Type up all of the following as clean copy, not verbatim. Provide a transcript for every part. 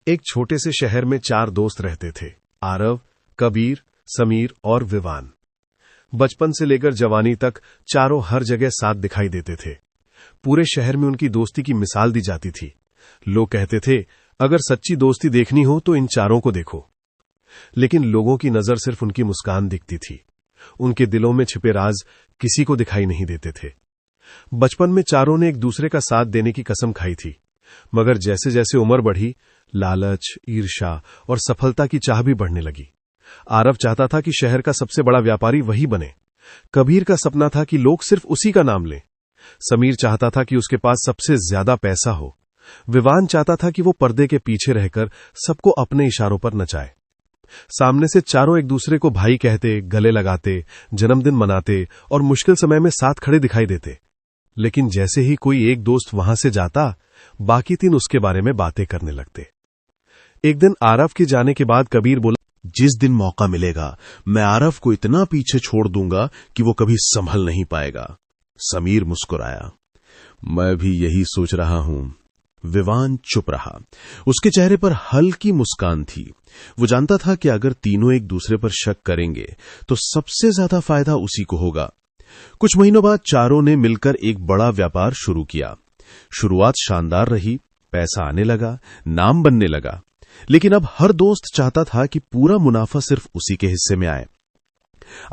एक छोटे से शहर में 4 दोस्त रहते थे, आरव, कबीर, समीर और विवान। बचपन से लेकर जवानी तक चारों हर जगह साथ दिखाई देते थे। पूरे शहर में उनकी दोस्ती की मिसाल दी जाती थी। लोग कहते थे, अगर सच्ची दोस्ती देखनी हो तो इन चारों को देखो। लेकिन लोगों की नजर सिर्फ उनकी मुस्कान दिखती थी। उनके दिलों में छिपे राज किसी को दिखाई नहीं देते थे। बचपन में चारों ने एक दूसरे का साथ देने की कसम खाई थी, मगर जैसे जैसे उम्र बढ़ी, लालच, ईर्ष्या और सफलता की चाह भी बढ़ने लगी। आरव चाहता था कि शहर का सबसे बड़ा व्यापारी वही बने। कबीर का सपना था कि लोग सिर्फ उसी का नाम लें। समीर चाहता था कि उसके पास सबसे ज्यादा पैसा हो। विवान चाहता था कि वो पर्दे के पीछे रहकर सबको अपने इशारों पर नचाए। सामने से चारों एक दूसरे को भाई कहते, गले लगाते, जन्मदिन मनाते और मुश्किल समय में साथ खड़े दिखाई देते। लेकिन जैसे ही कोई एक दोस्त वहां से जाता, बाकी 3 उसके बारे में बातें करने लगते। एक दिन आरव के जाने के बाद कबीर बोला, जिस दिन मौका मिलेगा मैं आरव को इतना पीछे छोड़ दूंगा कि वो कभी संभल नहीं पाएगा। समीर मुस्कुराया, मैं भी यही सोच रहा हूं। विवान चुप रहा। उसके चेहरे पर हल्की मुस्कान थी। वो जानता था कि अगर तीनों एक दूसरे पर शक करेंगे तो सबसे ज्यादा फायदा उसी को होगा। कुछ महीनों बाद चारों ने मिलकर एक बड़ा व्यापार शुरू किया। शुरुआत शानदार रही, पैसा आने लगा, नाम बनने लगा। लेकिन अब हर दोस्त चाहता था कि पूरा मुनाफा सिर्फ उसी के हिस्से में आए।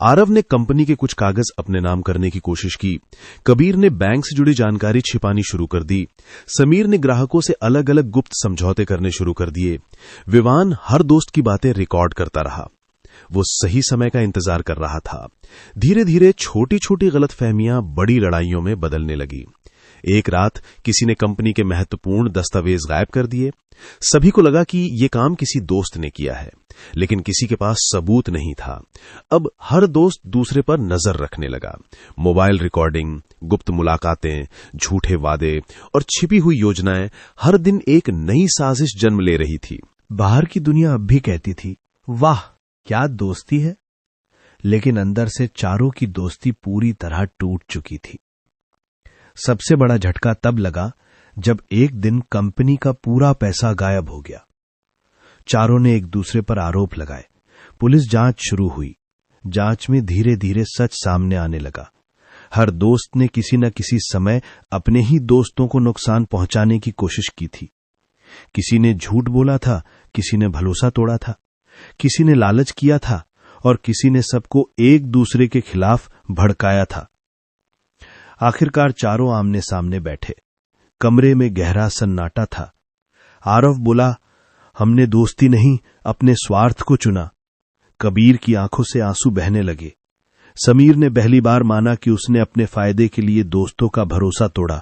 आरव ने कंपनी के कुछ कागज अपने नाम करने की कोशिश की। कबीर ने बैंक से जुड़ी जानकारी छिपानी शुरू कर दी। समीर ने ग्राहकों से अलग अलग गुप्त समझौते करने शुरू कर दिए। विवान हर दोस्त की बातें रिकॉर्ड करता रहा। वो सही समय का इंतजार कर रहा था। धीरे धीरे छोटी छोटी गलतफहमियां बड़ी लड़ाइयों में बदलने लगी। एक रात किसी ने कंपनी के महत्वपूर्ण दस्तावेज गायब कर दिए। सभी को लगा कि ये काम किसी दोस्त ने किया है, लेकिन किसी के पास सबूत नहीं था। अब हर दोस्त दूसरे पर नजर रखने लगा। मोबाइल रिकॉर्डिंग, गुप्त मुलाकातें, झूठे वादे और छिपी हुई योजनाएं हर दिन एक नई साजिश जन्म ले रही थी। बाहर की दुनिया अब भी कहती थी, वाह क्या दोस्ती है, लेकिन अंदर से चारों की दोस्ती पूरी तरह टूट चुकी थी। सबसे बड़ा झटका तब लगा जब एक दिन कंपनी का पूरा पैसा गायब हो गया। चारों ने एक दूसरे पर आरोप लगाए। पुलिस जांच शुरू हुई। जांच में धीरे धीरे सच सामने आने लगा। हर दोस्त ने किसी न किसी समय अपने ही दोस्तों को नुकसान पहुंचाने की कोशिश की थी। किसी ने झूठ बोला था, किसी ने भरोसा तोड़ा था, किसी ने लालच किया था और किसी ने सबको एक दूसरे के खिलाफ भड़काया था। आखिरकार चारों आमने सामने बैठे। कमरे में गहरा सन्नाटा था। आरव बोला, हमने दोस्ती नहीं अपने स्वार्थ को चुना। कबीर की आंखों से आंसू बहने लगे। समीर ने पहली बार माना कि उसने अपने फायदे के लिए दोस्तों का भरोसा तोड़ा।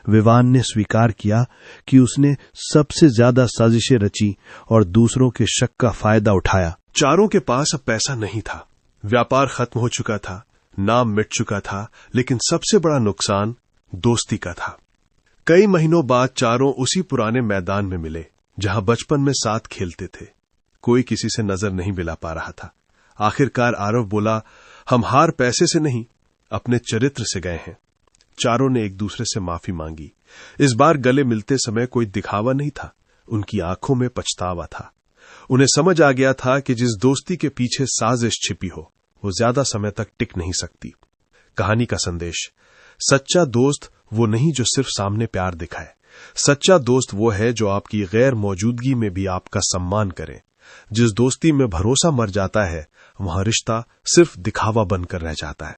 विवान ने स्वीकार किया कि उसने सबसे ज्यादा साजिशें रची और दूसरों के शक का फायदा उठाया। चारों के पास अब पैसा नहीं था, व्यापार खत्म हो चुका था, नाम मिट चुका था, लेकिन सबसे बड़ा नुकसान दोस्ती का था। कई महीनों बाद चारों उसी पुराने मैदान में मिले जहां बचपन में साथ खेलते थे। कोई किसी से नजर नहीं मिला पा रहा था। आखिरकार आरव बोला, हम हार पैसे से नहीं, अपने चरित्र से गए हैं। चारों ने एक दूसरे से माफी मांगी। इस बार गले मिलते समय कोई दिखावा नहीं था, उनकी आंखों में पछतावा था। उन्हें समझ आ गया था कि जिस दोस्ती के पीछे साजिश छिपी हो, वो ज्यादा समय तक टिक नहीं सकती। कहानी का संदेश, सच्चा दोस्त वो नहीं जो सिर्फ सामने प्यार दिखाए। सच्चा दोस्त वो है जो आपकी गैर मौजूदगी में भी आपका सम्मान करे। जिस दोस्ती में भरोसा मर जाता है, वहां रिश्ता सिर्फ दिखावा बनकर रह जाता है।